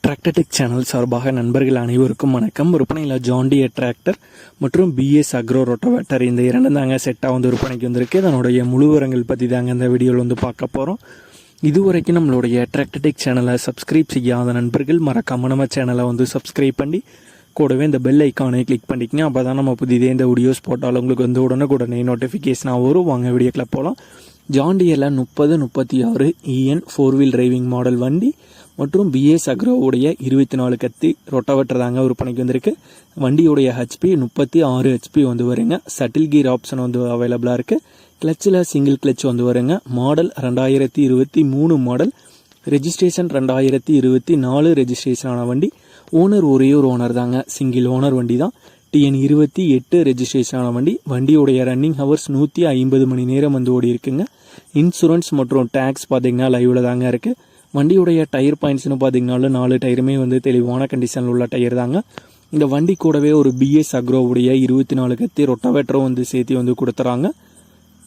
Tractor Tech channel சார்பாக நண்பர்கள் அனைவருக்கும் வணக்கம். விற்பனையில் ஜான் டியர் டிராக்டர் மற்றும் பிஎஸ் அக்ரோ ரொட்டவேட்டர் இந்த இரண்டு தாங்க செட்டாக விற்பனைக்கு வந்திருக்கு. அதனுடைய முழு விவரங்கள் பற்றி தாங்க இந்த வீடியோவில் பார்க்க போகிறோம். இதுவரைக்கும் நம்மளுடைய டிராக்டர்டெக் சேனலை சப்ஸ்கிரைப் செய்யாத நண்பர்கள் மறக்காம நம்ம சேனலை சப்ஸ்கிரைப் பண்ணி கூடவே இந்த பெல் ஐக்கானை கிளிக் பண்ணிக்கங்க. அப்போ தான் நம்ம புதிதே இந்த வீடியோஸ் போட்டாலும் உங்களுக்கு உடனே நோட்டிஃபிகேஷனாக வரும். வாங்க வீடியோக்கில் போகலாம். ஜான் டியரில் 3036 EN 4-wheel டிரைவிங் மாடல் வண்டி மற்றும் பிஎஸ் அக்ரோவுடைய 24 கத்தி ரொட்டவேட்டர் தாங்க விற்பனைக்கு வந்திருக்கு. வண்டியுடைய ஹெச்பி 36 ஹெச்பி வருங்க. சட்டில் கீர் ஆப்ஷன் அவைலபிளாக இருக்குது. கிளச்சில் சிங்கிள் கிளச் வருங்க. Model 2023 model. ரெஜிஸ்ட்ரேஷன் 2024 ரெஜிஸ்ட்ரேஷன் ஆன வண்டி. ஓனர் ஒரே ஒரு ஓனர் தாங்க, சிங்கிள் ஓனர் வண்டி தான். TN 28 ரெஜிஸ்ட்ரேஷன் ஆன வண்டி. வண்டியுடைய ரன்னிங் ஹவர்ஸ் 150 மணி நேரம் ஓடி இருக்குங்க. இன்சூரன்ஸ் மற்றும் டேக்ஸ் பார்த்தீங்கன்னா லைவில் தாங்க இருக்குது. வண்டியுடைய டயர் பாயிண்ட்ஸ்னு பார்த்தீங்கன்னாலும் 4 டயருமே தெளிவான கண்டிஷனில் உள்ள டயர் தாங்க. இந்த வண்டி கூடவே ஒரு பிஎஸ் அக்ரோவுடைய 24 கத்தி ரொட்டவேட்டரும் சேர்த்து கொடுத்துறாங்க.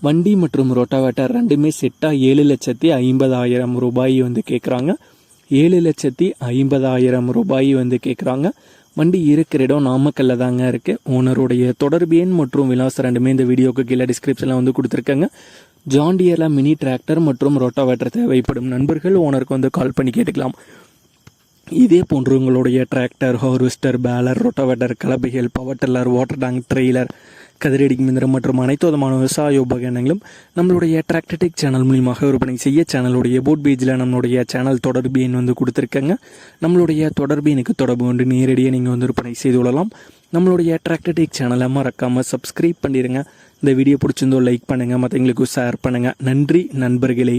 வண்டி மற்றும் ரொட்டவேட்டர் ரெண்டுமே செட்டாக 7,50,000 ரூபாய் கேட்குறாங்க. 7,50,000 ரூபாய் கேட்குறாங்க. வண்டி இருக்கிற இடம் நாமக்கல்ல தாங்க இருக்குது. ஓனருடைய தொடர்பு எண் மற்றும் விலாசம் ரெண்டுமே இந்த வீடியோக்கு கீழே டிஸ்கிரிப்ஷனில் கொடுத்துருக்காங்க. ஜான் டியரில் மினி டிராக்டர் மற்றும் ரொட்டவேட்டர் தேவைப்படும் நண்பர்கள் ஓனருக்கு கால் பண்ணி கேட்டுக்கலாம். இதே போன்று உங்களுடைய டிராக்டர், ஹார்வெஸ்டர், பேலர், ரொட்டவேட்டர், கலப்பைகள், power tiller, water tank, trailer, கதிரடி மிந்திரம் மற்றும் அனைத்து விதமான விவசாய உபகரணங்களும் நம்மளுடைய டிராக்டர்டெக் சேனல் மூலியமாக விற்பனை செய்ய சேனலுடைய போட் பேஜில் நம்மளுடைய சேனல் தொடர்பு எண் கொடுத்துருக்கங்க. நம்மளுடைய தொடர்பு எனக்கு தொடர்பு கொண்டு நேரடியாக நீங்கள் விற்பனை செய்து கொள்ளலாம். நம்மளுடைய டிராக்டர்டெக் சேனலை மறக்காமல் சப்ஸ்கிரைப் பண்ணிடுங்க. இந்த வீடியோ பிடிச்சிருந்தோ லைக் பண்ணுங்கள், மற்றவங்களுக்கு ஷேர் பண்ணுங்கள். நன்றி நண்பர்களே.